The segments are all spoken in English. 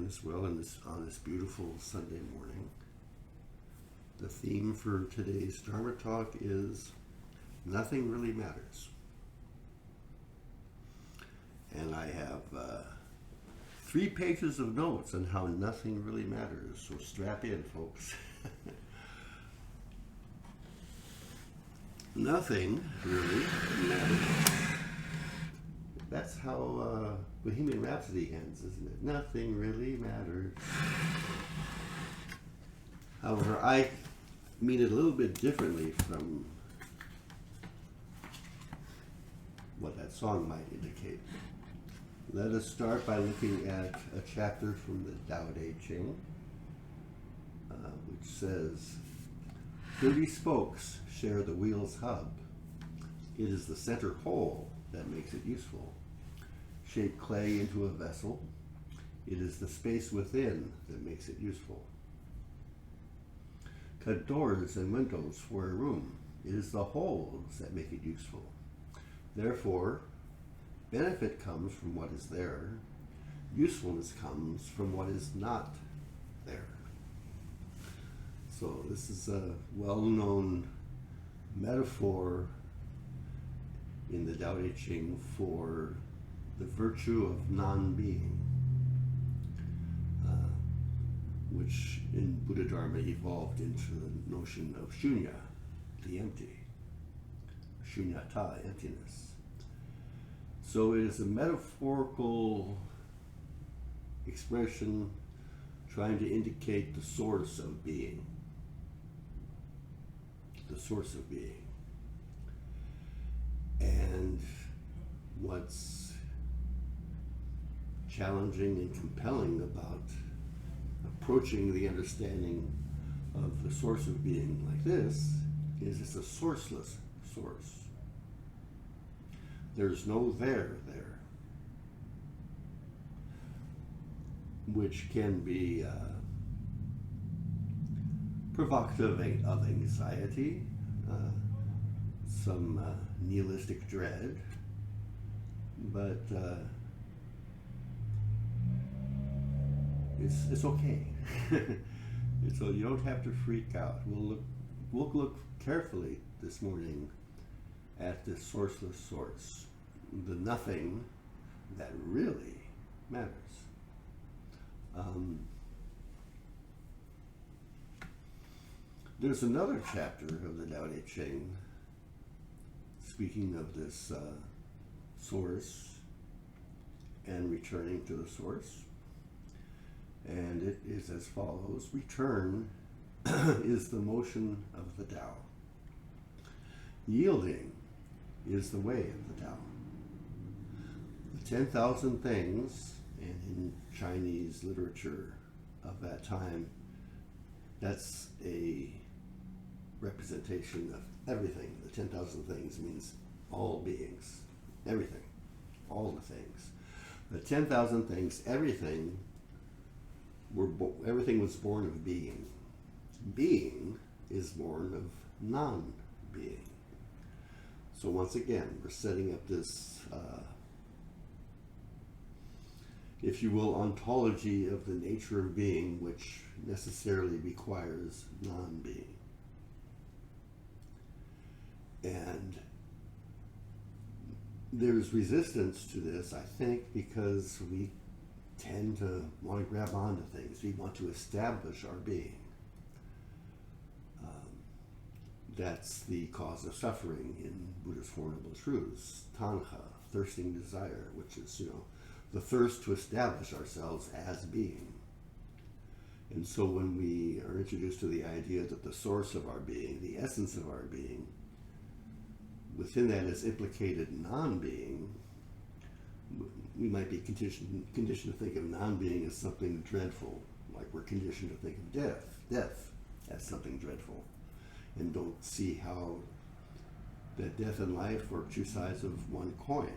as well on this beautiful Sunday morning. The theme for today's Dharma talk is Nothing Really Matters. And I have 3 pages of notes on how nothing really matters, so strap in, folks. Nothing really matters. That's how Bohemian Rhapsody ends, isn't it? Nothing really matters. However, I mean it a little bit differently from what that song might indicate. Let us start by looking at a chapter from the Tao Te Ching, which says, 30 spokes share the wheel's hub. It is the center hole that makes it useful. Shape clay into a vessel. It is the space within that makes it useful. Cut doors and windows for a room. It is the holes that make it useful. Therefore, benefit comes from what is there. Usefulness comes from what is not there. So this is a well-known metaphor in the Tao Te Ching for the virtue of non-being, which in Buddha Dharma evolved into the notion of shunya, the empty, shunyata, emptiness. So it is a metaphorical expression trying to indicate the source of being. The source of being. And what's challenging and compelling about approaching the understanding of the source of being like this is it's a sourceless source. There's no there, which can be provocative of anxiety, some nihilistic dread, but it's okay. So you don't have to freak out. We'll look carefully this morning at this sourceless source, the nothing that really matters. There's another chapter of the Tao Te Ching speaking of this source and returning to the source. And it is as follows. Return is the motion of the Tao. Yielding is the way of the Tao. The 10,000 things, and in Chinese literature of that time, that's a representation of everything. The 10,000 things means all beings, everything, all the things. The 10,000 things, everything was born of being. Being is born of non-being. So once again, we're setting up this, if you will, ontology of the nature of being, which necessarily requires non-being. And there's resistance to this, I think, because we tend to want to grab onto things. We want to establish our being. That's the cause of suffering in Buddha's Four Noble Truths, tanha, thirsting desire, which is, the thirst to establish ourselves as being. And so when we are introduced to the idea that the source of our being, the essence of our being, within that is implicated non-being, we might be conditioned to think of non-being as something dreadful, like we're conditioned to think of death as something dreadful, and don't see how that death and life are two sides of one coin,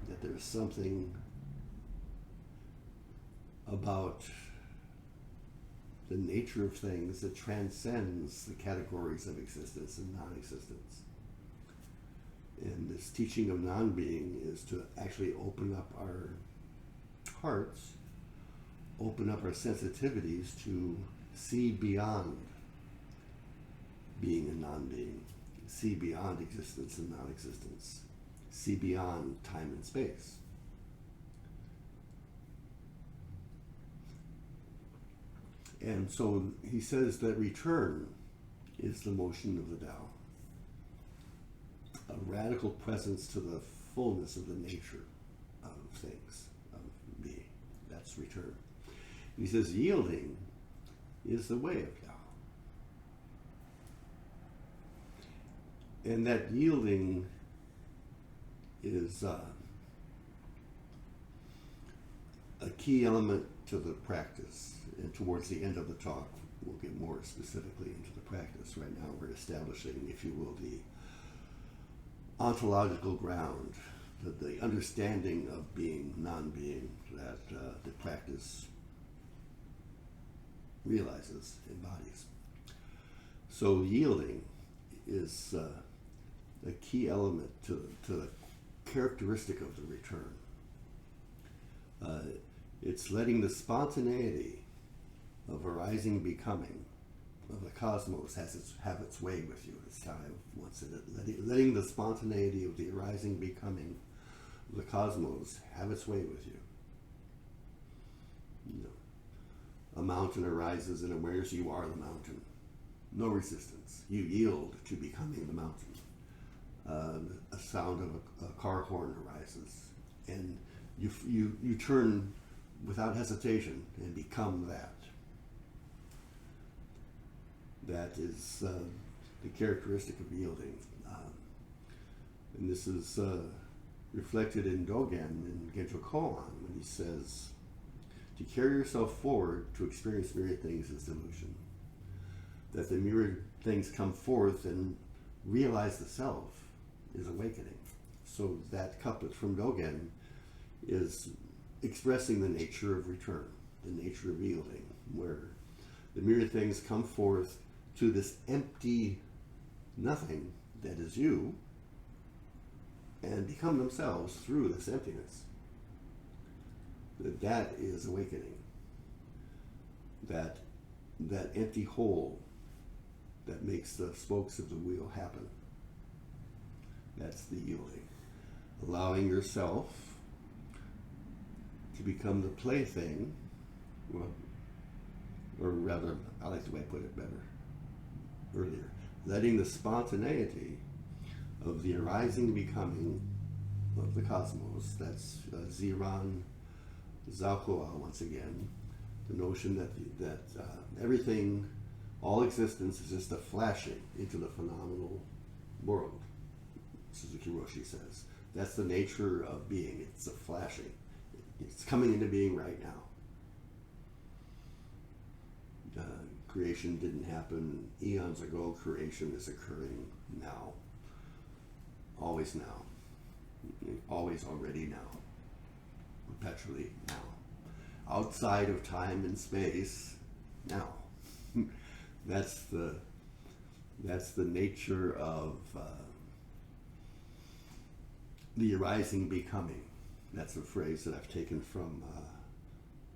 that there's something about the nature of things that transcends the categories of existence and non-existence. And this teaching of non-being is to actually open up our hearts open up our sensitivities to see beyond being and non-being, see beyond existence and non-existence, see beyond time and space. And so he says that return is the motion of the Tao, a radical presence to the fullness of the nature of things, of being. That's return. And he says yielding is the way of Tao. And that yielding is a key element to the practice. And towards the end of the talk, we'll get more specifically into the practice. Right now, we're establishing, if you will, the ontological ground, the understanding of being, non-being, that the practice realizes, embodies. So yielding is a key element to the characteristic of the return. It's letting the spontaneity of arising becoming of the cosmos have its way with you, as Tao once said it. Letting the spontaneity of the arising becoming of the cosmos have its way with you. You know, a mountain arises in awareness, you are the mountain. No resistance. You yield to becoming the mountain. A sound of a car horn arises, and you turn without hesitation and become that. That is the characteristic of yielding. And this is reflected in Dogen in Genjo Koan when he says, to carry yourself forward to experience myriad things is delusion. That the myriad things come forth and realize the self is awakening. So that couplet from Dogen is expressing the nature of return, the nature of yielding, where the myriad things come forth to this empty nothing that is you and become themselves through this emptiness. That is awakening. That empty hole that makes the spokes of the wheel happen. That's the yielding. Allowing yourself to become the plaything, well, or rather, I like the way I put it better earlier, letting the spontaneity of the arising becoming of the cosmos, that's Ziran Zalkoa once again, the notion that everything, all existence is just a flashing into the phenomenal world, Suzuki Roshi says. That's the nature of being, it's a flashing. It's coming into being right now. Creation didn't happen eons ago. Creation is occurring now. Always now. Always already now. Perpetually now. Outside of time and space, now. That's the nature of the arising becoming. That's a phrase that I've taken from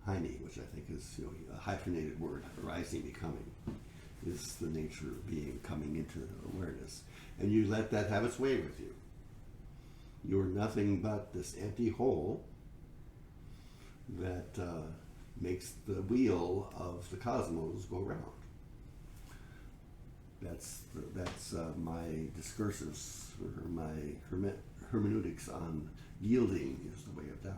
Heine, which I think is a hyphenated word. Arising becoming is the nature of being coming into awareness. And you let that have its way with you. You're nothing but this empty hole that makes the wheel of the cosmos go round. That's my discursus, or my hermeneutics on yielding is the way of Tao.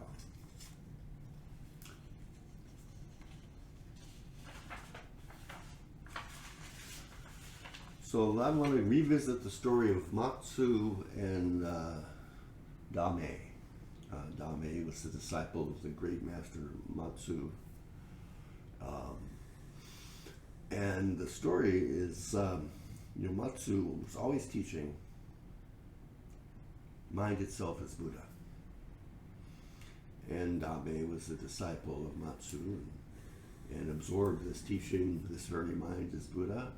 So I want to revisit the story of Matsu and Dame. Dame was the disciple of the great master Matsu. And the story is, Matsu was always teaching mind itself as Buddha. And Dame was the disciple of Matsu and absorbed this teaching, this very mind as Buddha.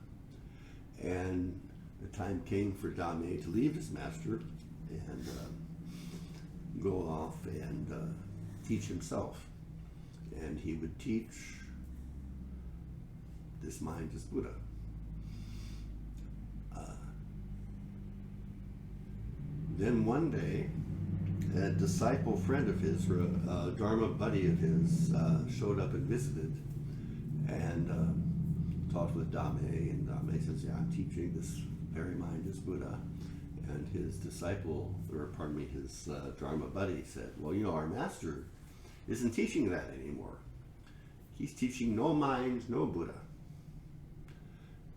And the time came for Dame to leave his master and go off and teach himself. and he would teach this mind is Buddha. Then one day, a disciple friend of his, or a Dharma buddy of his, showed up and visited, and talked with Dame, and Dame says, yeah, I'm teaching this very mind is Buddha. And his disciple, or pardon me, his Dharma buddy said, well, you know, our master isn't teaching that anymore. He's teaching no mind, no Buddha.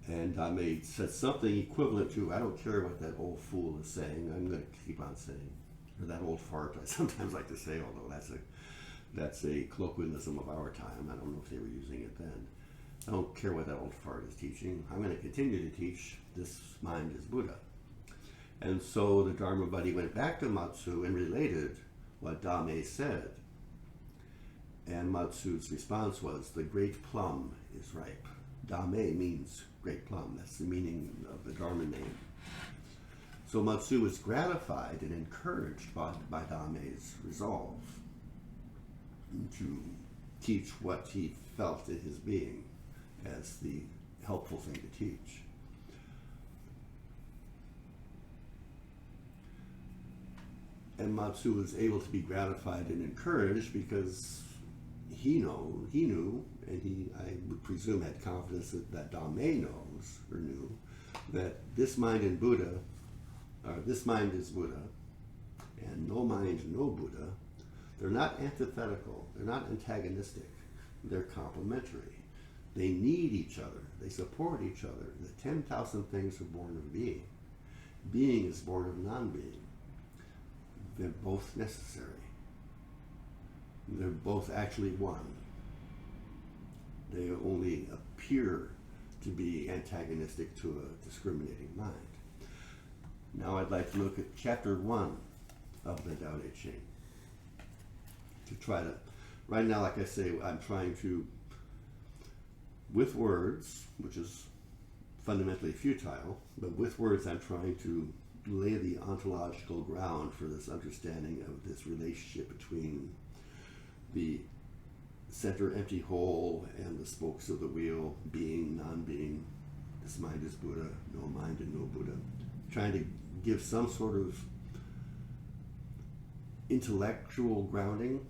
And Dame said something equivalent to, I don't care what that old fool is saying, I'm going to keep on saying. Or that old fart, I sometimes like to say, although that's a colloquialism of our time. I don't know if they were using it then. I don't care what that old fart is teaching. I'm going to continue to teach this mind is Buddha. And so the Dharma buddy went back to Matsu and related what Dame said. And Matsu's response was, the great plum is ripe. Dame means great plum. That's the meaning of the Dharma name. So Matsu was gratified and encouraged by Dame's resolve to teach what he felt in his being as the helpful thing to teach. And Matsu was able to be gratified and encouraged because he knew, and I would presume had confidence that Dame knows or knew, that this mind in Buddha, or this mind is Buddha, and no mind, no Buddha, they're not antithetical, they're not antagonistic, they're complementary. They need each other, they support each other. The 10,000 things are born of being. Being is born of non-being. They're both necessary. They're both actually one. They only appear to be antagonistic to a discriminating mind. Now I'd like to look at chapter 1 of the Tao Te Ching. To try to, right now, like I say, I'm trying to, with words, which is fundamentally futile, but with words I'm trying to lay the ontological ground for this understanding of this relationship between the center empty whole and the spokes of the wheel, being, non-being. This mind is Buddha, no mind and no Buddha. Trying to give some sort of intellectual grounding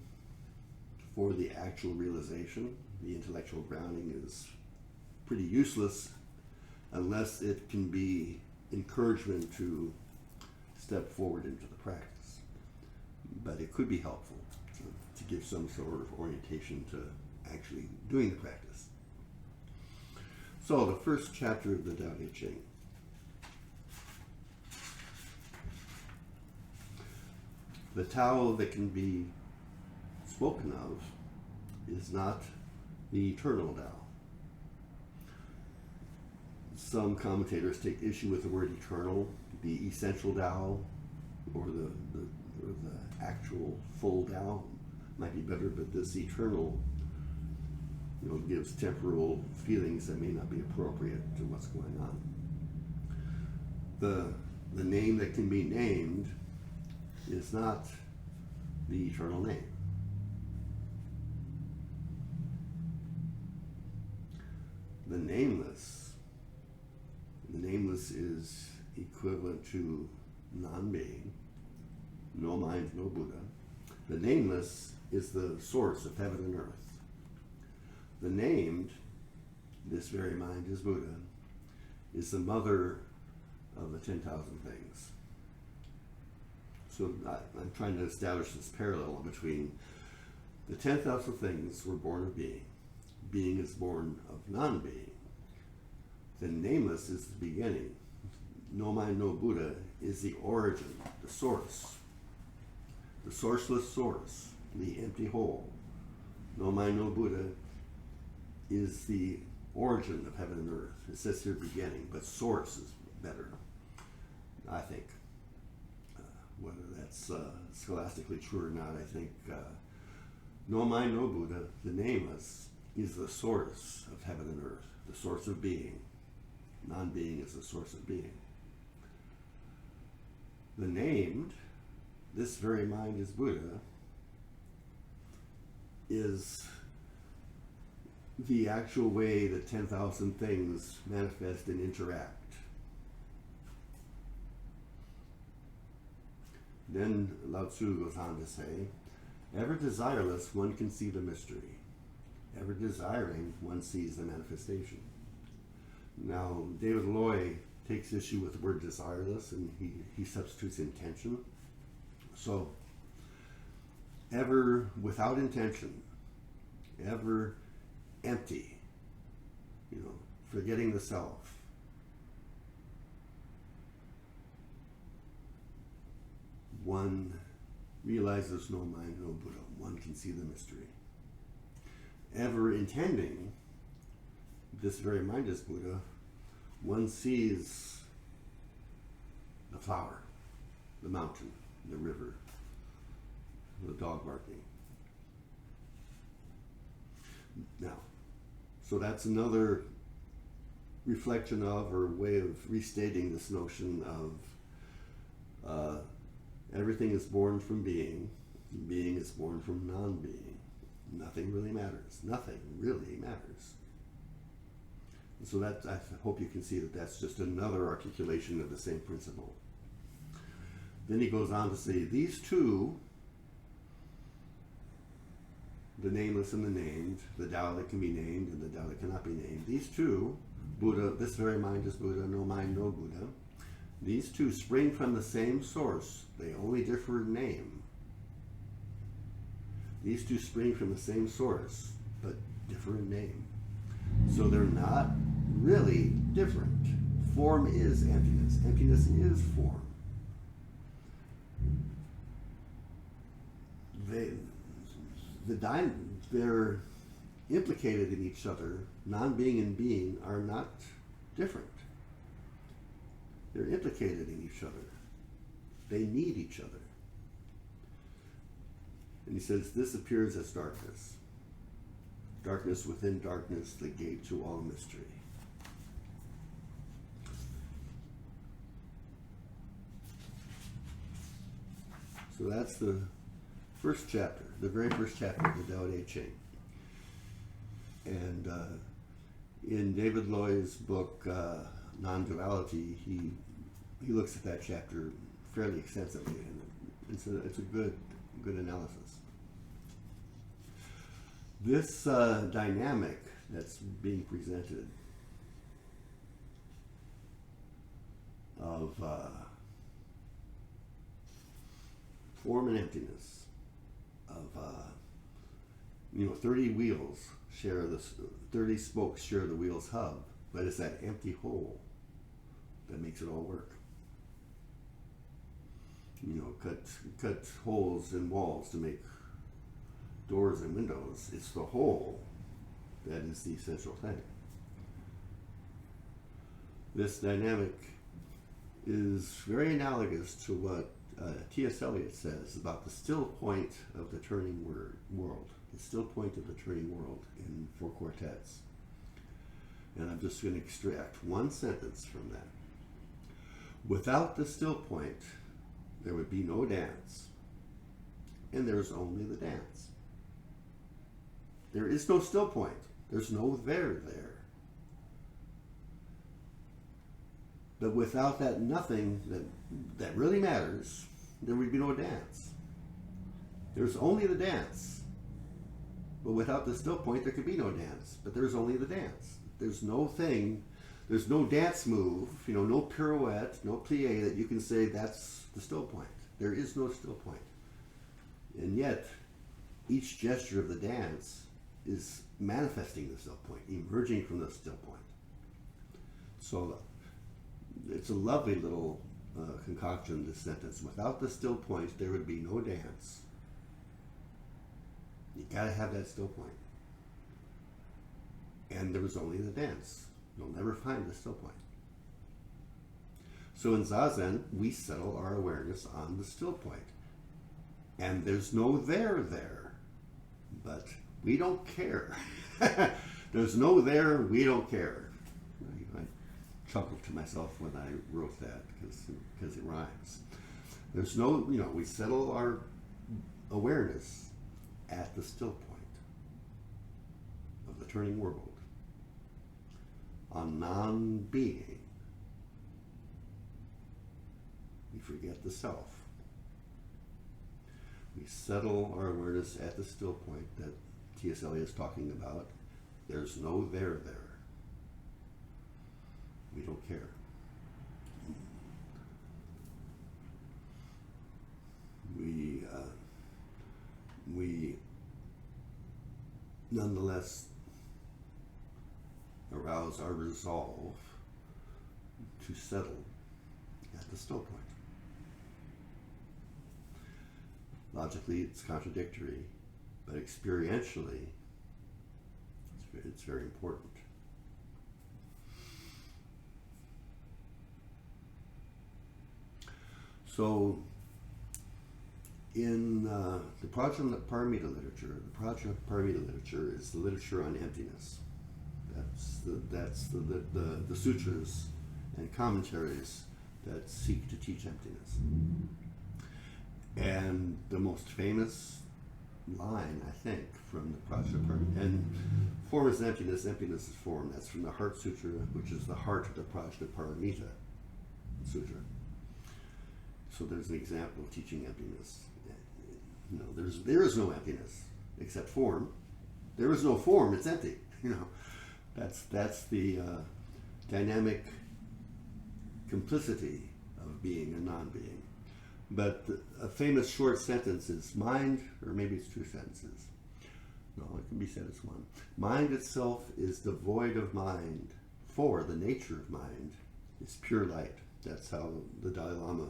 for the actual realization. The intellectual grounding is pretty useless unless it can be encouragement to step forward into the practice. But it could be helpful to give some sort of orientation to actually doing the practice. So the first chapter of the Tao Te Ching. The Tao that can be spoken of is not the eternal Tao. Some commentators take issue with the word eternal, the essential Tao, or the actual full Tao might be better, but this eternal, gives temporal feelings that may not be appropriate to what's going on. The name that can be named is not the eternal name. The nameless is equivalent to non-being, no mind, no Buddha. The nameless is the source of heaven and earth. The named, this very mind is Buddha, is the mother of the 10,000 things. So I'm trying to establish this parallel between the 10,000 things were born of being. Being is born of non-being. The nameless is the beginning. No mind, no Buddha is the origin, the source. The sourceless source, the empty whole. No mind, no Buddha is the origin of heaven and earth. It says here beginning, but source is better, I think. Whether that's scholastically true or not, I think no mind, no Buddha, the nameless, is the source of heaven and earth, the source of being. Non-being is the source of being. The named, this very mind is Buddha, is the actual way that 10,000 things manifest and interact. Then Lao Tzu goes on to say, ever desireless, one can see the mystery. Ever desiring, one sees the manifestation. Now, David Loy takes issue with the word desireless, and he substitutes intention. So, ever without intention, ever empty, forgetting the self. One realizes no mind, no Buddha. One can see the mystery. Ever intending, this very mind is Buddha, one sees the flower, the mountain, the river, the dog barking. Now, so that's another reflection of, or way of restating this notion of everything is born from being, being is born from non-being. Nothing really matters. Nothing really matters. And so that, I hope you can see that that's just another articulation of the same principle. Then he goes on to say, these two, the nameless and the named, the Tao that can be named and the Tao that cannot be named, these two, Buddha, this very mind is Buddha, no mind, no Buddha, these two spring from the same source, they only differ in name. These two spring from the same source, but differ in name. So they're not really different. Form is emptiness. Emptiness is form. They're implicated in each other. Non-being and being are not different. They're implicated in each other. They need each other. And he says, this appears as darkness. Darkness within darkness, the gate to all mystery. So that's the first chapter, the very first chapter of the Tao Te Ching. And in David Loy's book, Non-Duality, he looks at that chapter fairly extensively, and it's a good analysis. This dynamic that's being presented of form and emptiness, of 30 wheels share this, 30 spokes share the wheel's hub, but it's that empty hole that makes it all work. Cut holes in walls to make doors and windows. It's the hole that is the essential thing. This dynamic is very analogous to what T.S. Eliot says about the still point of the turning world. The still point of the turning world in 4 quartets. And I'm just going to extract one sentence from that. Without the still point, there would be no dance, and there's only the dance. There is no still point. There's no there. But without that nothing that really matters, there would be no dance. There's only the dance. But without the still point, there could be no dance. But there's only the dance. There's no thing, there's no dance move, no pirouette, no plie that you can say that's the still point. There is no still point. And yet, each gesture of the dance is manifesting the still point, emerging from the still point. So it's a lovely little concoction, this sentence. Without the still point, there would be no dance. You gotta have that still point. And there was only the dance. You'll never find the still point. So in Zazen, we settle our awareness on the still point. And there's no there. But we don't care. There's no there, we don't care. I chuckled to myself when I wrote that because it rhymes. There's no, we settle our awareness at the still point of of the turning world, on non-being, we forget the self. We settle our awareness at the still point that T.S. Eliot is talking about. There's no there there. We don't care. We nonetheless arouse our resolve to settle at the still point. Logically, it's contradictory, but experientially, it's very important. So, in the Prajnaparamita literature, the Prajnaparamita literature is the literature on emptiness. That's the sutras and commentaries that seek to teach emptiness. And the most famous line, I think, from the Prajnaparamita, and form is emptiness, emptiness is form. That's from the Heart Sutra, which is the heart of the Prajnaparamita Sutra. So there's an example of teaching emptiness. You know, there is no emptiness except form. There is no form; it's empty. You know, that's the dynamic complicity of being and non-being. But a famous short sentence is mind, or maybe it's two sentences. No, it can be said as one. Mind itself is devoid of mind, for the nature of mind is pure light. That's how the Dalai Lama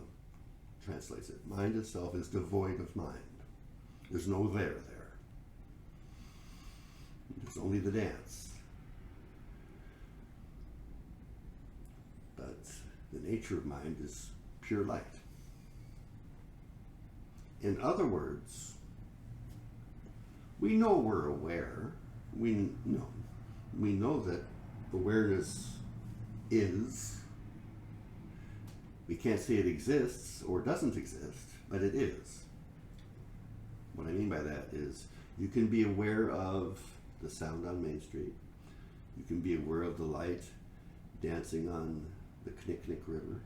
translates it. Mind itself is devoid of mind. There's no there. There's only the dance. But the nature of mind is pure light. In other words, we know we're aware. We know that awareness is. We can't say it exists or doesn't exist, but it is. What I mean by that is you can be aware of the sound on Main Street. You can be aware of the light dancing on the Knik River,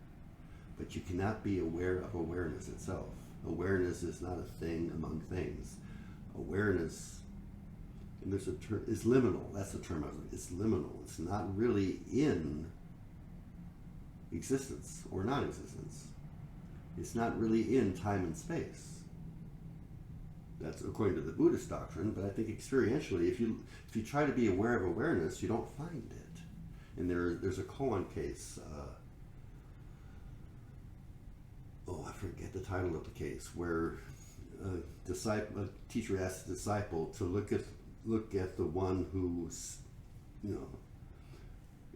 but you cannot be aware of awareness itself. Awareness is not a thing among things. Awareness, and there's a term, is liminal. That's the term I was looking. It's liminal. It's not really in existence or non-existence. It's not really in time and space. That's according to the Buddhist doctrine, but I think experientially, if you try to be aware of awareness, you don't find it. And there's a koan case. I forget the title of the case, where a teacher asks a disciple to look at the one who's,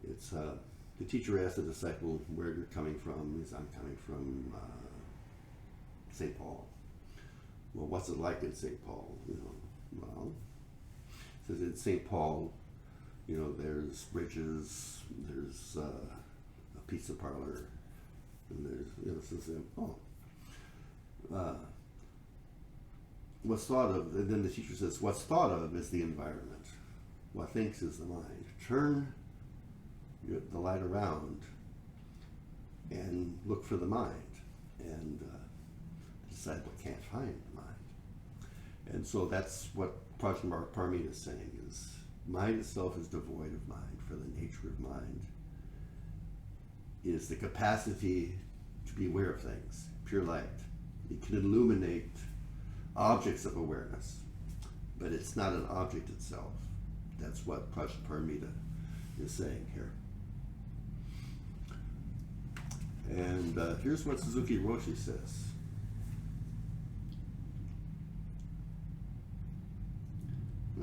it's the teacher asks the disciple where you're coming from. He says, I'm coming from St. Paul. Well, what's it like in St. Paul? Well, it says in St. Paul, there's bridges, there's a pizza parlor, and there's, says, what's thought of, and then the teacher says, what's thought of is the environment. What thinks is the mind. Turn the light around and look for the mind. And the disciple can't find the mind. And so that's what Prajnaparamita is saying, is mind itself is devoid of mind, for the nature of mind is the capacity to be aware of things, pure light. It can illuminate objects of awareness, but it's not an object itself. That's what Prajnaparamita is saying here. And here's what Suzuki Roshi says.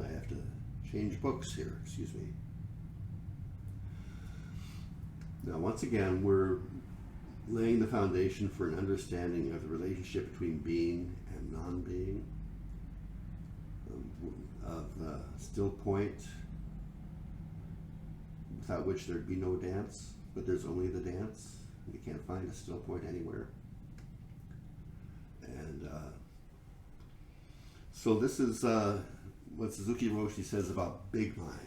I have to change books here, excuse me. Now, once again, we're laying the foundation for an understanding of the relationship between being and non-being, of the still point, without which there'd be no dance, but there's only the dance. We can't find a still point anywhere. And so this is what Suzuki Roshi says about big mind.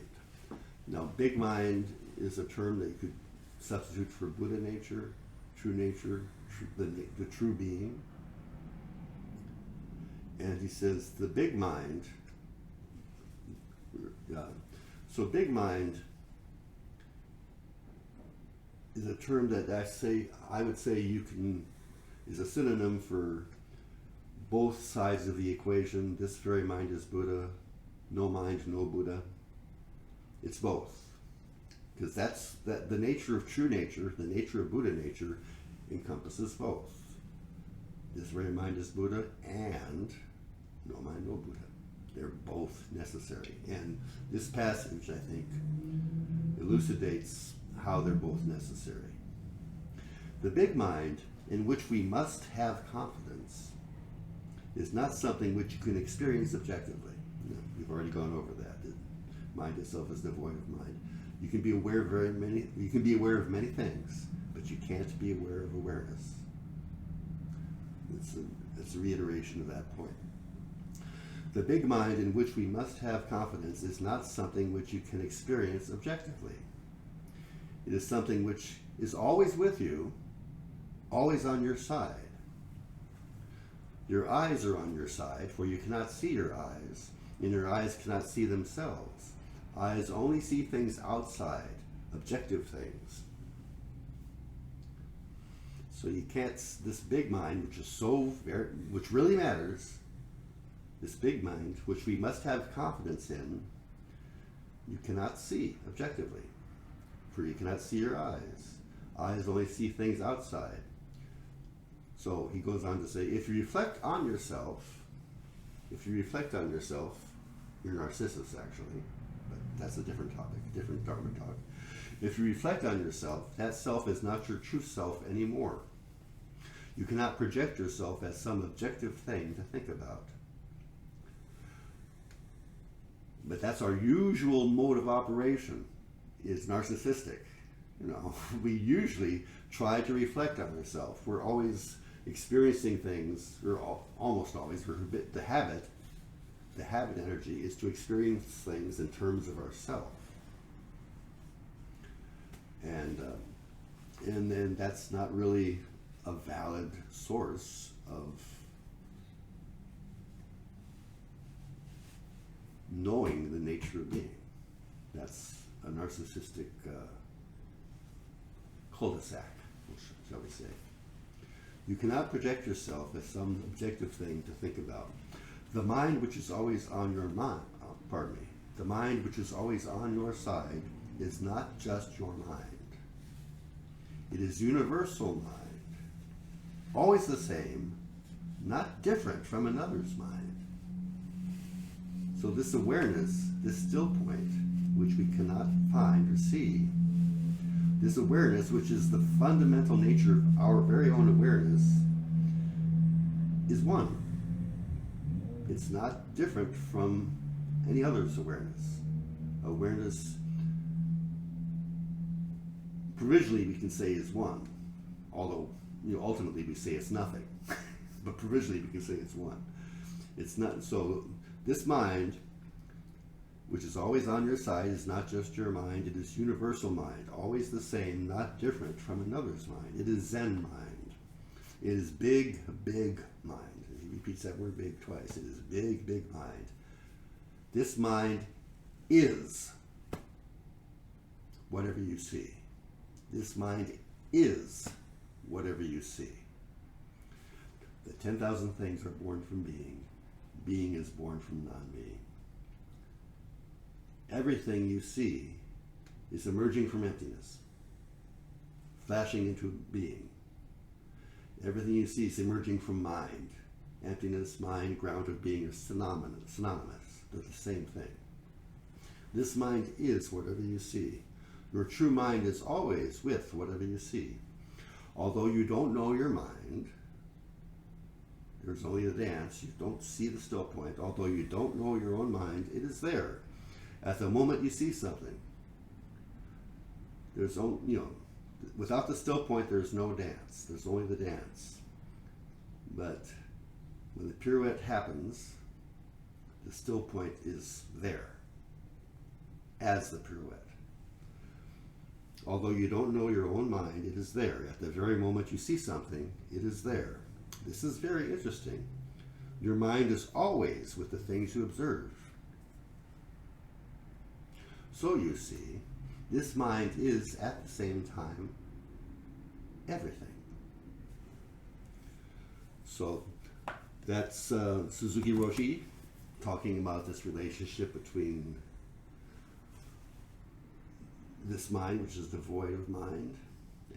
Now, big mind is a term that you could substitute for Buddha nature, the true being. And he says the big mind, so big mind is a term that I would say is a synonym for both sides of the equation. This very mind is Buddha, no mind, no Buddha. It's both. Because the nature of true nature, the nature of Buddha nature, encompasses both. This very mind is Buddha and no mind, no Buddha. They're both necessary. And this passage, I think, elucidates how they're both necessary. The big mind, in which we must have confidence, is not something which you can experience objectively. We've already gone over that. The mind itself is devoid of mind. You can be aware of many things, but you can't be aware of awareness. It's a reiteration of that point. The big mind in which we must have confidence is not something which you can experience objectively. It is something which is always with you, always on your side. Your eyes are on your side, for you cannot see your eyes, and your eyes cannot see themselves. Eyes only see things outside, objective things. So you can't, this big mind, which really matters, this big mind, which we must have confidence in, you cannot see objectively, for you cannot see your eyes. Eyes only see things outside. So he goes on to say, if you reflect on yourself, you're Narcissus actually, but that's a different topic, different Dharma talk. If you reflect on yourself, that self is not your true self anymore. You cannot project yourself as some objective thing to think about. But that's our usual mode of operation, is narcissistic. We usually try to reflect on ourselves. We're always experiencing things, or almost always, the habit energy is to experience things in terms of ourself. And then that's not really a valid source of knowing the nature of being. That's a narcissistic cul-de-sac, shall we say. You cannot project yourself as some objective thing to think about. The mind which is always on your the mind which is always on your side is not just your mind. It is universal mind, always the same, not different from another's mind. So this awareness, this still point, which we cannot find or see, this awareness, which is the fundamental nature of our very own awareness, is one. It's not different from any other's awareness. Awareness, provisionally we can say is one, although ultimately we say it's nothing. But provisionally we can say it's one. It's not. So this mind, which is always on your side, is not just your mind. It is universal mind, always the same, not different from another's mind. It is Zen mind. It is big, big mind. He repeats that word big twice. It is big, big mind. This mind is whatever you see. This mind is whatever you see. The 10,000 things are born from being. Being is born from non-being. Everything you see is emerging from emptiness, flashing into being. Everything you see is emerging from mind. Emptiness, mind, ground of being are synonymous. They're the same thing. This mind is whatever you see. Your true mind is always with whatever you see. Although you don't know your mind, there's only a dance. You don't see the still point. Although you don't know your own mind, it is there. At the moment you see something, there's only, without the still point, there's no dance. There's only the dance. But when the pirouette happens, the still point is there as the pirouette. Although you don't know your own mind, it is there. At the very moment you see something, it is there. This is very interesting. Your mind is always with the things you observe. So you see, this mind is at the same time everything. So that's Suzuki Roshi talking about this relationship between this mind, which is devoid of mind,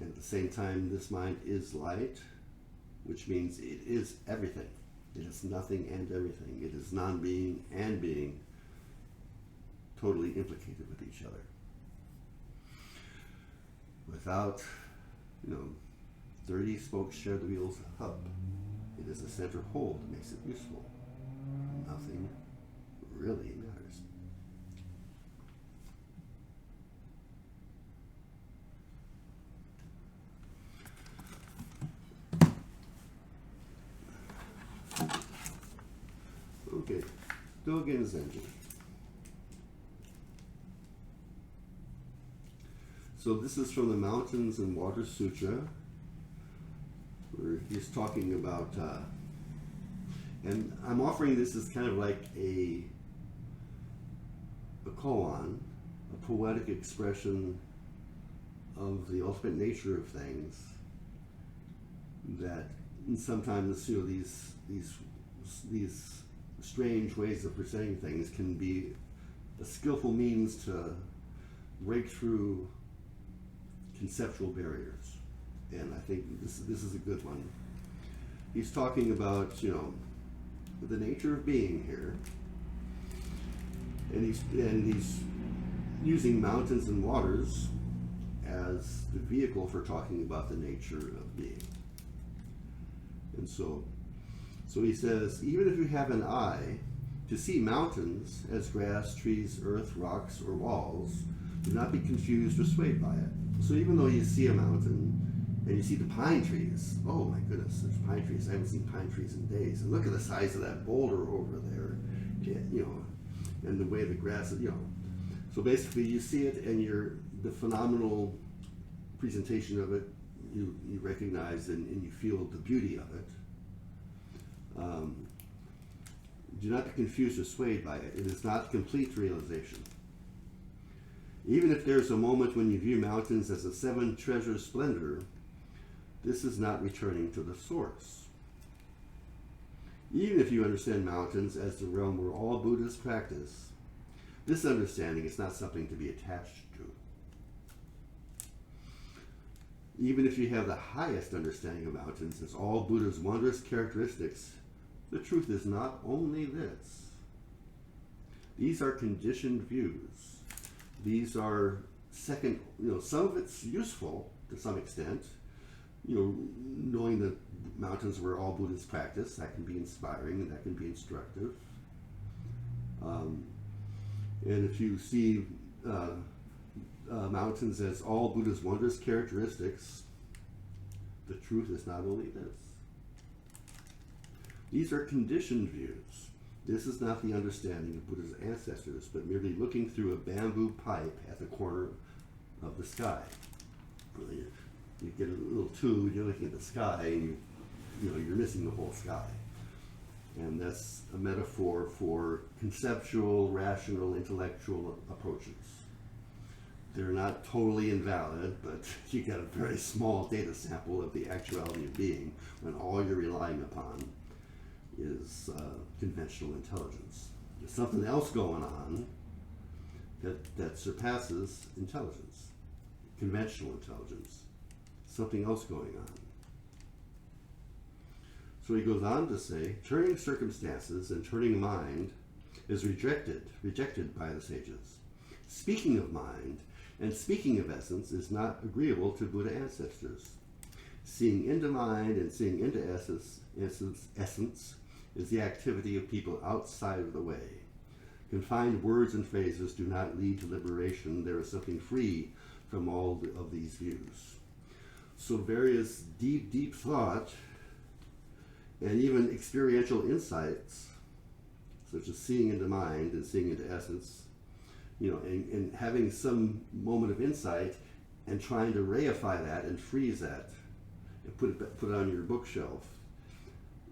and at the same time this mind is light, which means it is everything. It is nothing and everything. It is non-being and being, totally implicated with each other. Without, 30 spokes share the wheel's hub. It is the center whole that makes it useful. Nothing really matters. Okay, Dogen Zenji. So this is from the Mountains and Water Sutra, where he's talking about, and I'm offering this as kind of like a koan, a poetic expression of the ultimate nature of things, that sometimes these strange ways of presenting things can be a skillful means to break through conceptual barriers, and I think this is a good one. He's talking about the nature of being here, and he's using mountains and waters as the vehicle for talking about the nature of being. And so he says, even if you have an eye to see mountains as grass, trees, earth, rocks, or walls, do not be confused or swayed by it. So even though you see a mountain and you see the pine trees, oh my goodness, there's pine trees. I haven't seen pine trees in days. And look at the size of that boulder over there, and the way the grass is, So basically you see it, and the phenomenal presentation of it, you recognize and you feel the beauty of it. Do not be confused or swayed by it. It is not complete realization. Even if there's a moment when you view mountains as a seven treasure splendor, this is not returning to the source. Even if you understand mountains as the realm where all Buddhists practice, this understanding is not something to be attached to. Even if you have the highest understanding of mountains as all Buddha's wondrous characteristics, the truth is not only this. These are conditioned views. These are second, some of it's useful to some extent. Knowing that mountains where all Buddhists practice, that can be inspiring and that can be instructive. And if you see mountains as all Buddha's wondrous characteristics, the truth is not only this. These are conditioned views. This is not the understanding of Buddha's ancestors, but merely looking through a bamboo pipe at the corner of the sky. You get a little tube, you're looking at the sky, and you're missing the whole sky. And that's a metaphor for conceptual, rational, intellectual approaches. They're not totally invalid, but you get a very small data sample of the actuality of being when all you're relying upon is conventional intelligence. There's something else going on that surpasses intelligence, conventional intelligence. Something else going on. So he goes on to say, turning circumstances and turning mind is rejected by the sages. Speaking of mind and speaking of essence is not agreeable to Buddha ancestors. Seeing into mind and seeing into essence is the activity of people outside of the way. Confined words and phrases do not lead to liberation. There is something free from all of these views. So various deep thought and even experiential insights, such as seeing into mind and seeing into essence, and having some moment of insight and trying to reify that and freeze that and put it on your bookshelf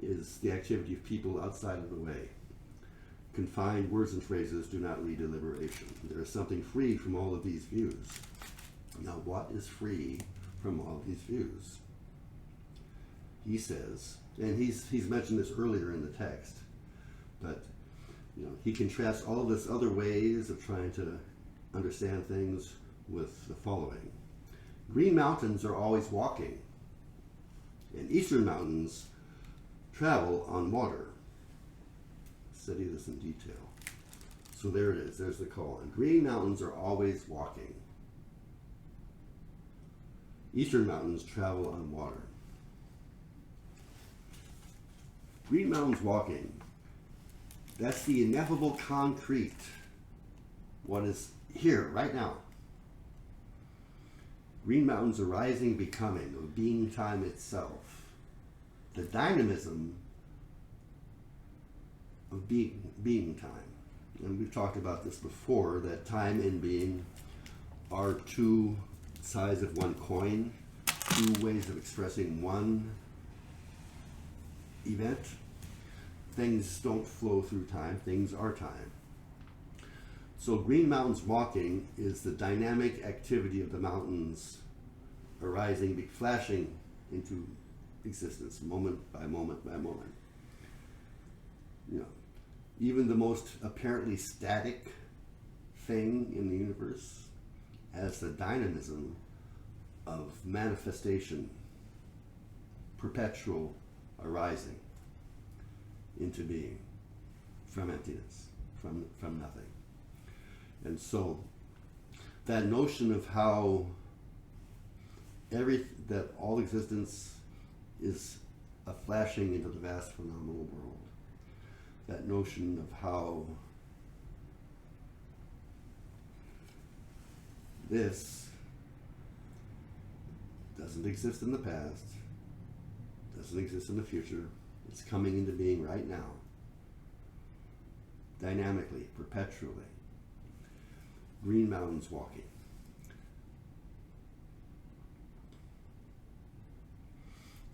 is the activity of people outside of the way. Confined words and phrases do not lead to liberation. There is something free from all of these views. Now, what is free from all of these views? He says, and he's mentioned this earlier in the text, but he contrasts all of this other ways of trying to understand things with the following. Green mountains are always walking, and eastern mountains travel on water. Study this in detail. So there it is. There's the colon. Green mountains are always walking. Eastern mountains travel on water. Green mountains walking. That's the ineffable concrete. What is here, right now. Green mountains arising, becoming, of being time itself. The dynamism of being time. And we've talked about this before, that time and being are two sides of one coin, two ways of expressing one event. Things don't flow through time, things are time. So Green Mountains walking is the dynamic activity of the mountains arising, flashing into existence, moment by moment by moment. Even the most apparently static thing in the universe has the dynamism of manifestation, perpetual arising into being from emptiness, from nothing. And so that notion of how that all existence is a flashing into the vast phenomenal world, that notion of how this doesn't exist in the past, doesn't exist in the future, it's coming into being right now, dynamically, perpetually. Green Mountains walking.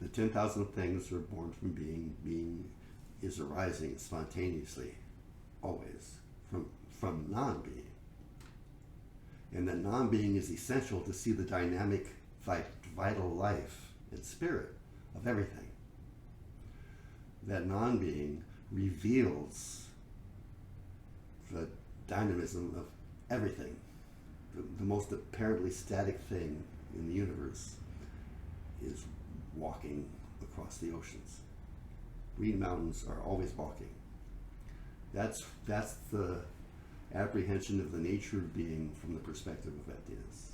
The 10,000 things are born from being. Being is arising spontaneously, always, from non-being. And that non-being is essential to see the dynamic, vital life and spirit of everything. That non-being reveals the dynamism of everything. The most apparently static thing in the universe is walking across the oceans. Green mountains are always walking. That's the apprehension of the nature of being from the perspective of emptiness.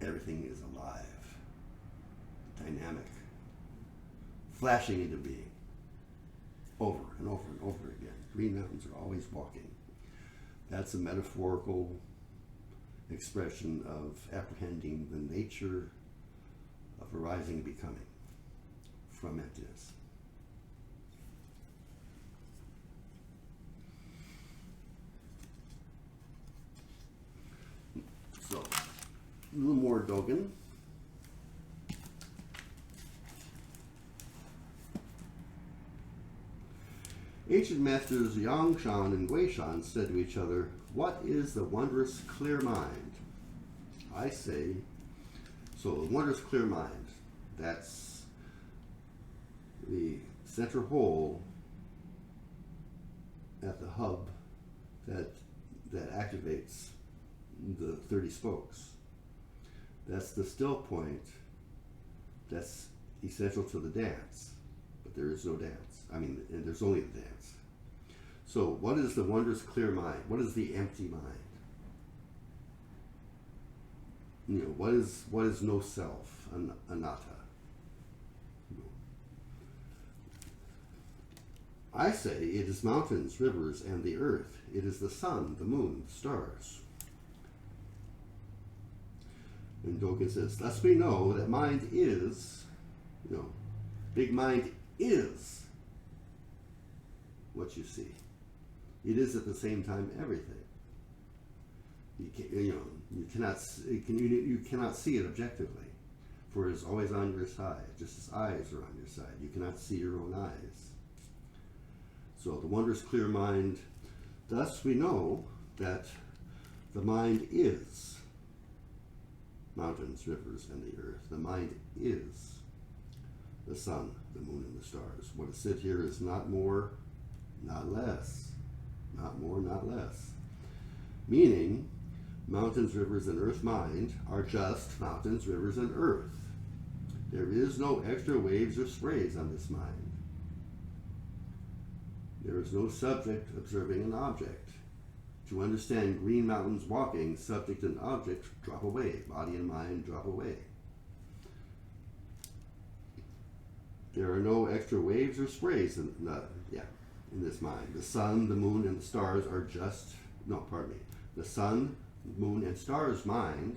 Everything is alive, dynamic, flashing into being, over and over and over again. Green mountains are always walking. That's a metaphorical expression of apprehending the nature of arising and becoming from emptiness. So, a little more Dogen. Ancient masters Yangshan and Guishan said to each other, "What is the wondrous clear mind?" I say, so the wondrous clear mind, that's the center hole at the hub that activates the 30 spokes. That's the still point that's essential to the dance, but there is no dance. And there's only the dance. So what is the wondrous clear mind? What is the empty mind? What is no self, anatta? I say it is mountains, rivers, and the earth. It is the sun, the moon, the stars. And Dogen says, thus we know that mind is, big mind is what you see. It is at the same time everything. You cannot see it objectively, for it is always on your side, just as eyes are on your side. You cannot see your own eyes. So the wondrous clear mind, thus we know that the mind is mountains, rivers, and the earth. The mind is the sun, the moon, and the stars. What is said here is not more, not less. Not more, not less. Meaning, mountains, rivers, and earth mind are just mountains, rivers, and earth. There is no extra waves or sprays on this mind. There is no subject observing an object. To understand green mountains walking, subject and object drop away. Body and mind drop away. There are no extra waves or sprays in this mind. The sun, the moon, and the stars are just, the sun, moon, and stars mind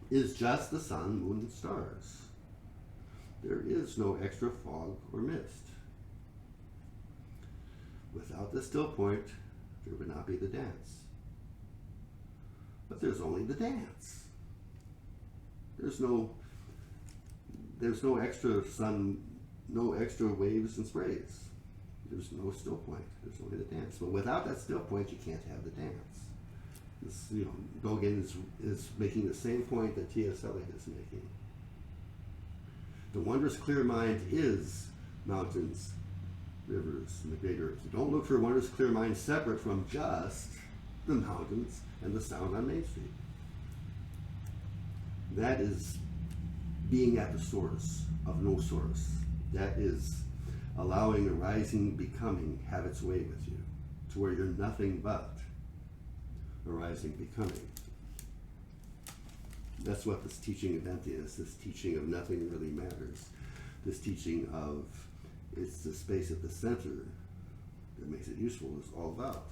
is just the sun, moon, and stars. There is no extra fog or mist. Without the still point, there would not be the dance. But there's only the dance. There's no extra sun, no extra waves and sprays. There's no still point. There's only the dance. But without that still point, you can't have the dance. This, Dogen is making the same point that T.S. Eliot is making. The wondrous clear mind is mountains, rivers, and the great earth. You don't look for a wondrous clear mind separate from just the mountains and the sound on Main Street. That is being at the source of no source. That is allowing arising, becoming have its way with you, to where you're nothing but arising, becoming. That's what this teaching of emptiness, this teaching of nothing really matters, this teaching of it's the space at the center that makes it useful is all about.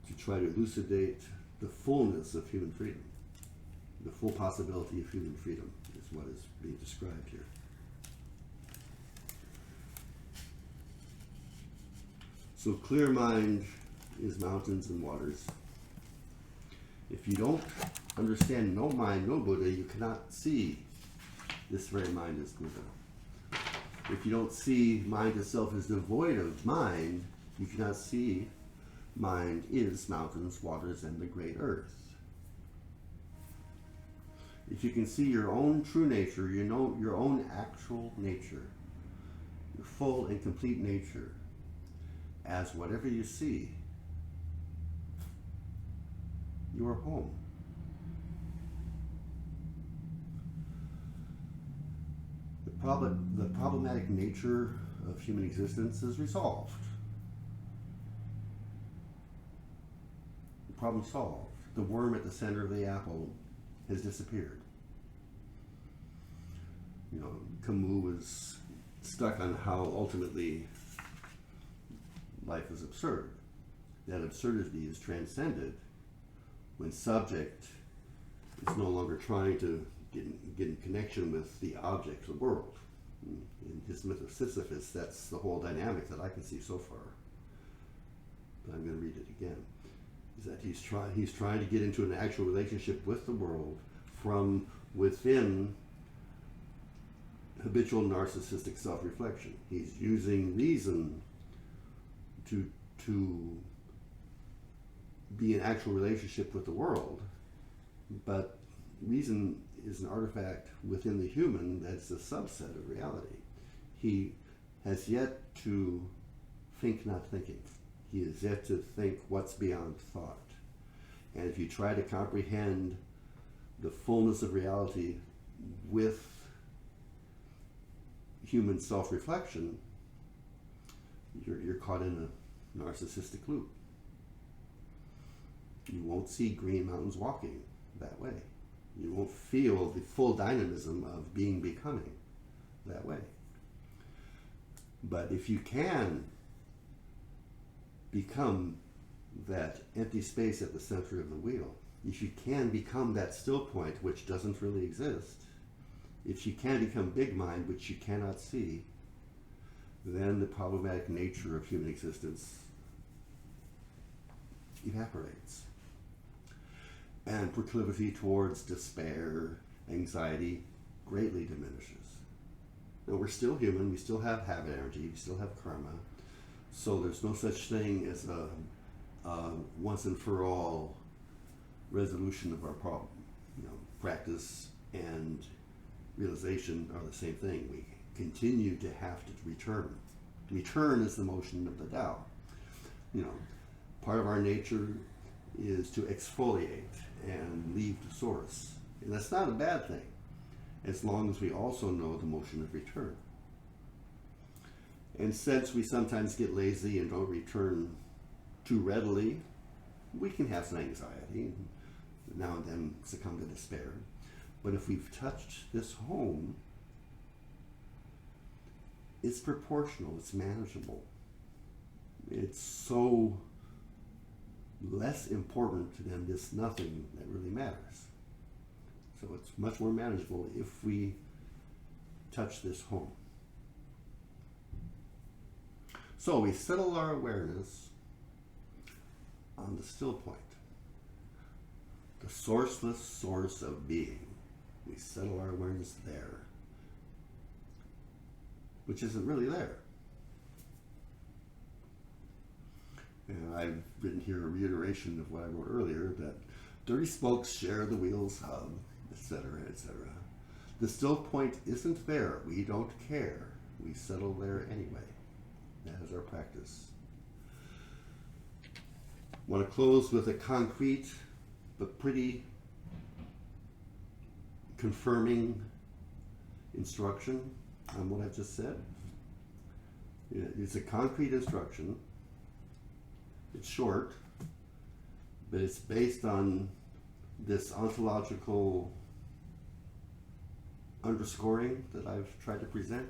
To try to elucidate the fullness of human freedom, the full possibility of human freedom is what is being described here. So clear mind is mountains and waters. If you don't understand no mind, no Buddha, you cannot see this very mind as Buddha. If you don't see mind itself as devoid of mind, you cannot see mind is mountains, waters, and the great earth. If you can see your own true nature, you know your own actual nature, your full and complete nature, as whatever you see, you are home. The problematic nature of human existence is resolved. The problem solved. The worm at the center of the apple has disappeared. Camus was stuck on how ultimately life is absurd. That absurdity is transcended when subject is no longer trying to get in connection with the object, the world. In his myth of Sisyphus, that's the whole dynamic that I can see so far. But I'm going to read it again. Is that he's trying to get into an actual relationship with the world from within habitual narcissistic self-reflection. He's using reason to be in actual relationship with the world, but reason is an artifact within the human that's a subset of reality. He has yet to think not thinking. He has yet to think what's beyond thought. And if you try to comprehend the fullness of reality with human self-reflection, you're caught in a narcissistic loop. You won't see green mountains walking that way. You won't feel the full dynamism of being becoming that way. But if you can become that empty space at the center of the wheel, if you can become that still point which doesn't really exist, if you can become big mind which you cannot see, then the problematic nature of human existence evaporates. and proclivity towards despair, anxiety, greatly diminishes. Now, we're still human, we still have habit energy, we still have karma, so there's no such thing as a once and for all resolution of our problem. Practice and realization are the same thing. We continue to have to return. Return is the motion of the Tao. Part of our nature is to exfoliate and leave the source. And that's not a bad thing, as long as we also know the motion of return. And since we sometimes get lazy and don't return too readily, we can have some anxiety and now and then succumb to despair. But if we've touched this home, it's proportional, it's manageable. It's so less important than this nothing that really matters. So it's much more manageable if we touch this home. So we settle our awareness on the still point, the sourceless source of being. We settle our awareness there, which isn't really there. And I've written here a reiteration of what I wrote earlier, that dirty spokes share the wheel's hub, etc., etc. The still point isn't there. We don't care. We settle there anyway. That is our practice. I want to close with a concrete but pretty confirming instruction on what I've just said. It's a concrete instruction. It's short, but it's based on this ontological underscoring that I've tried to present.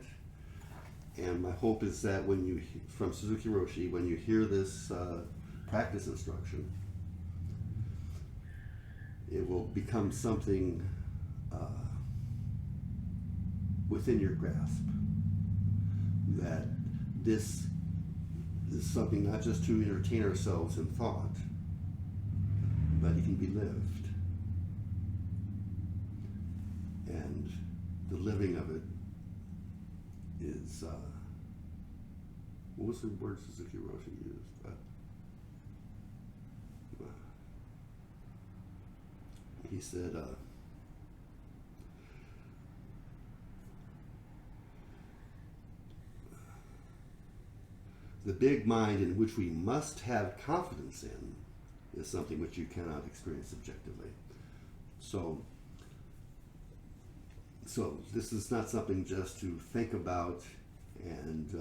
And my hope is that when you, from Suzuki Roshi, when you hear this practice instruction, it will become something within your grasp. That this is something not just to entertain ourselves in thought, but it can be lived. And the living of it is, what was the word Suzuki Roshi used? He said, the big mind in which we must have confidence in is something which you cannot experience subjectively. So this is not something just to think about and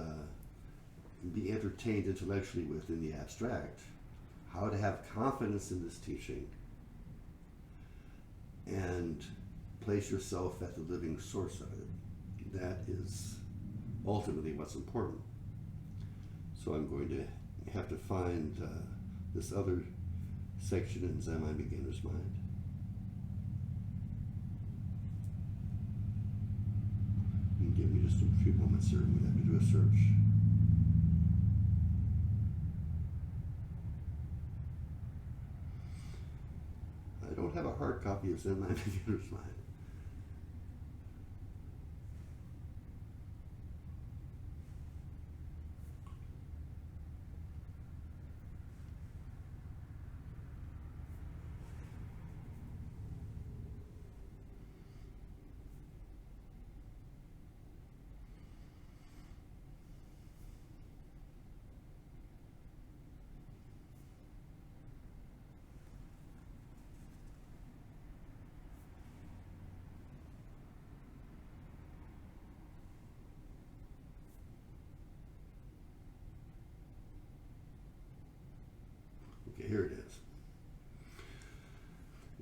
be entertained intellectually with in the abstract. How to have confidence in this teaching and place yourself at the living source of it. That is ultimately what's important. So I'm going to have to find this other section in Zen Mind Beginner's Mind. You can give me just a few moments here. I'm going to have to do a search. I don't have a hard copy of Zen Mind Beginner's Mind. Okay, here it is.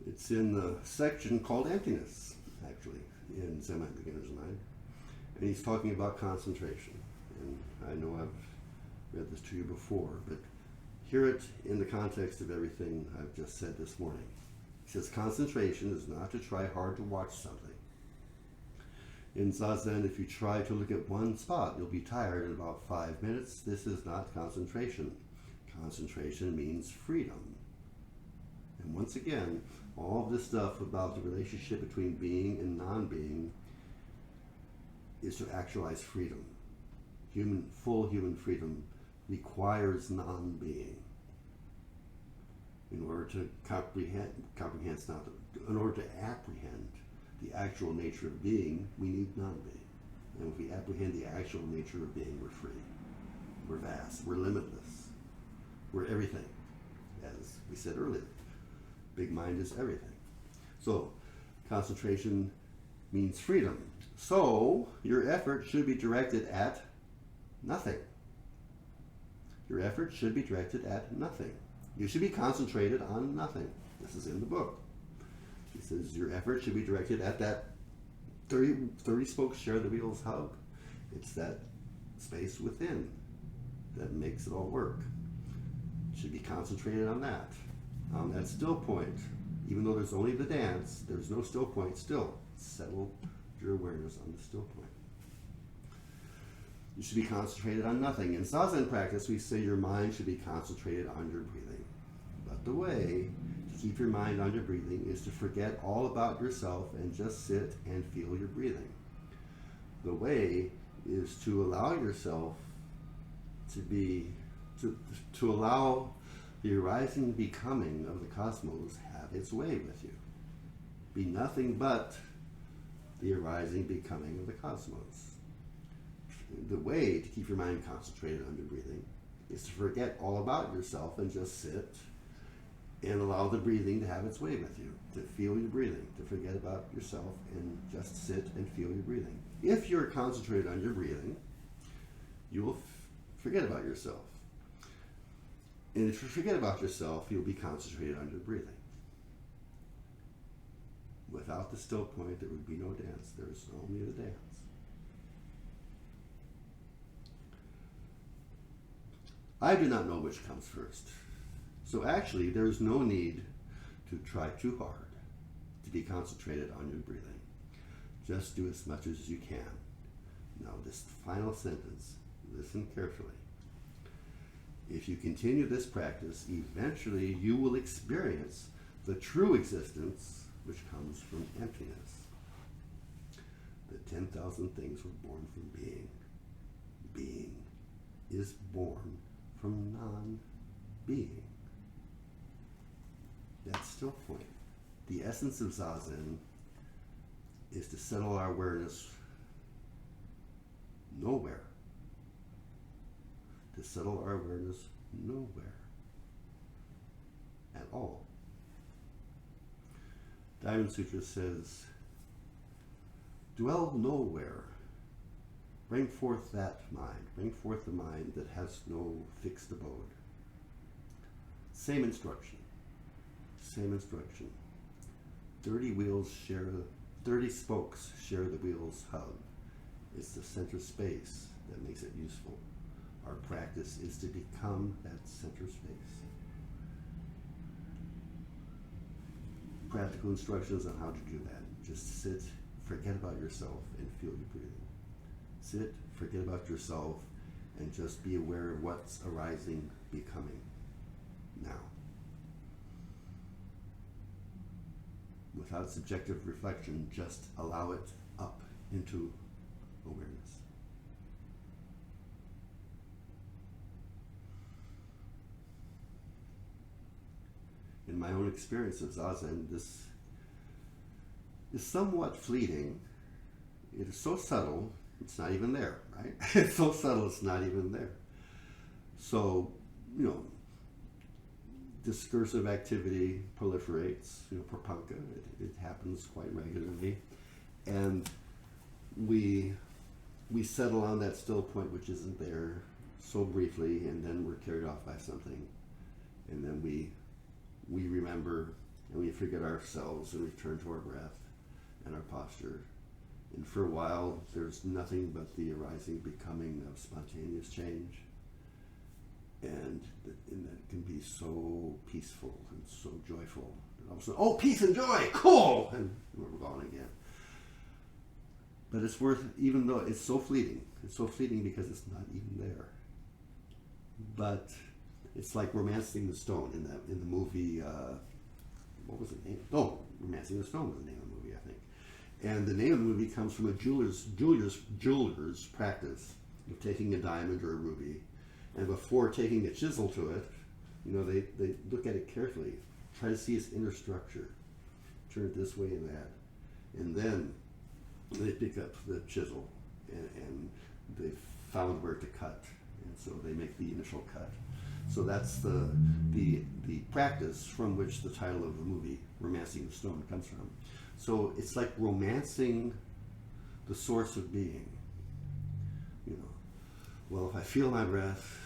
It's in the section called Emptiness, actually, in Zen Mind Beginner's Mind. And he's talking about concentration. And I know I've read this to you before, but hear it in the context of everything I've just said this morning. He says, concentration is not to try hard to watch something. In Zazen, if you try to look at one spot, you'll be tired in about 5 minutes. This is not concentration. Concentration means freedom. And once again, All this stuff about the relationship between being and non-being is to actualize freedom. Full human freedom requires non-being. In order to in order to apprehend the actual nature of being, we need non-being. And if we apprehend the actual nature of being, we're free. We're vast. We're limitless. We're everything. As we said earlier, big mind is everything. So, concentration means freedom. So, your effort should be directed at nothing. Your effort should be directed at nothing. You should be concentrated on nothing. This is in the book. He says your effort should be directed at that 30 spokes share the wheel's hub. It's that space within that makes it all work. You should be concentrated on that. On that still point. Even though there's only the dance, there's no still point still. Settle your awareness on the still point. You should be concentrated on nothing. In Zazen practice, we say your mind should be concentrated on your breathing. But the way to keep your mind on your breathing is to forget all about yourself and just sit and feel your breathing. The way is to allow yourself to allow the arising becoming of the cosmos have its way with you. Be nothing but the arising becoming of the cosmos. The way to keep your mind concentrated on your breathing is to forget all about yourself and just sit and allow the breathing to have its way with you, to feel your breathing, to forget about yourself and just sit and feel your breathing. If you're concentrated on your breathing, you will forget about yourself. And if you forget about yourself, you'll be concentrated on your breathing. Without the still point, there would be no dance. There is only the dance. I do not know which comes first. So actually, there is no need to try too hard to be concentrated on your breathing. Just do as much as you can. Now, this final sentence, listen carefully. If you continue this practice, eventually you will experience the true existence which comes from emptiness. The 10,000 things were born from being. Being is born from non-being. That's still point. The essence of Zazen is to settle our awareness nowhere. To settle our awareness nowhere at all. Diamond Sutra says, dwell nowhere. Bring forth that mind. Bring forth the mind that has no fixed abode. Same instruction. Same instruction. 30 spokes share the wheel's hub. It's the center space that makes it useful. Our practice is to become that center space. Practical instructions on how to do that. Just sit, forget about yourself, and feel your breathing. Sit, forget about yourself, and just be aware of what's arising, becoming now. Without subjective reflection, just allow it up into awareness. In my own experience of Zazen, this is somewhat fleeting. It is so subtle, it's not even there, right? It's so subtle, it's not even there. So, discursive activity proliferates, prapanka, it happens quite regularly. And we settle on that still point which isn't there so briefly, and then we're carried off by something. And then we remember, and we forget ourselves and return to our breath and our posture. And for a while, there's nothing but the arising becoming of spontaneous change. And that can be so peaceful and so joyful. And all of a sudden, oh, peace and joy, cool! And we're gone again. But it's worth, even though it's so fleeting because it's not even there. But it's like romancing the stone in the movie what was the name? Oh, Romancing the Stone was the name of the movie, I think. And the name of the movie comes from a jeweler's practice of taking a diamond or a ruby, and before taking a chisel to it, they look at it carefully, try to see its inner structure, turn it this way and that, and then they pick up the chisel and they've found where to cut, and so they make the initial cut. So that's the practice from which the title of the movie, Romancing the Stone, comes from. So it's like romancing the source of being. Well, if I feel my breath,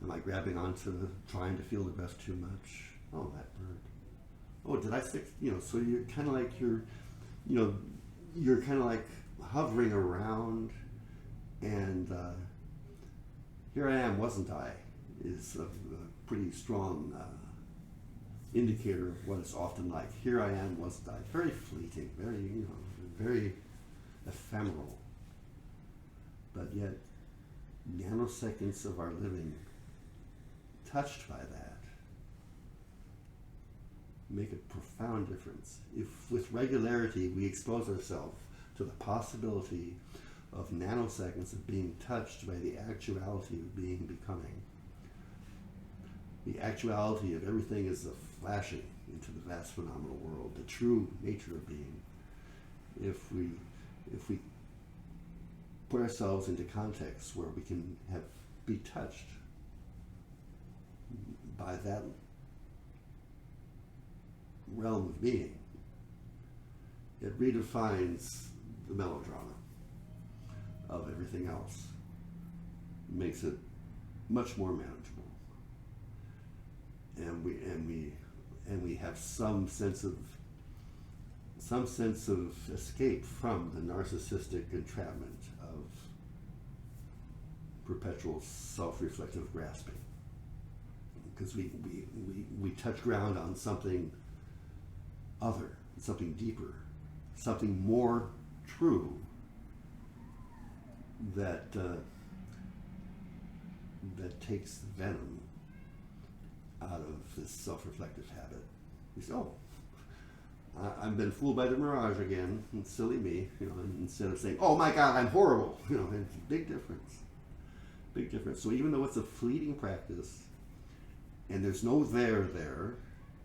am I grabbing onto trying to feel the breath too much? Oh, that burned. Oh, did I stick? So you're kind of like you're kind of like hovering around, and here I am, wasn't I? Is a pretty strong indicator of what it's often like. Here I am, wasn't I? Very fleeting, very ephemeral, but yet nanoseconds of our living touched by that make a profound difference. If with regularity we expose ourselves to the possibility of nanoseconds of being touched by the actuality of being becoming, the actuality of everything is a flashing into the vast phenomenal world, the true nature of being. If we put ourselves into contexts where we can be touched by that realm of being, it redefines the melodrama of everything else, makes it much more manageable, and we have some sense of escape from the narcissistic entrapment of perpetual self-reflective grasping, because we touch ground on something other, something deeper, something more true that takes venom out of this self-reflective habit. You say, oh, I've been fooled by the mirage again, and silly me, instead of saying, oh my God, I'm horrible. It's a big difference. Big difference. So even though it's a fleeting practice, and there's no there,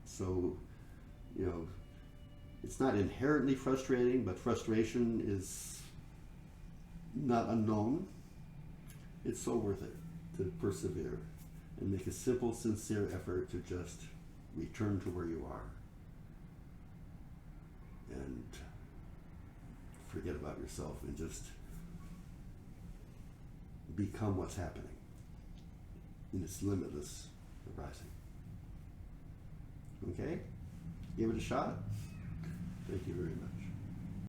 so, it's not inherently frustrating, but frustration is not unknown. It's so worth it to persevere and make a simple, sincere effort to just return to where you are and forget about yourself and just become what's happening in this limitless arising. Okay? Give it a shot. Thank you very much.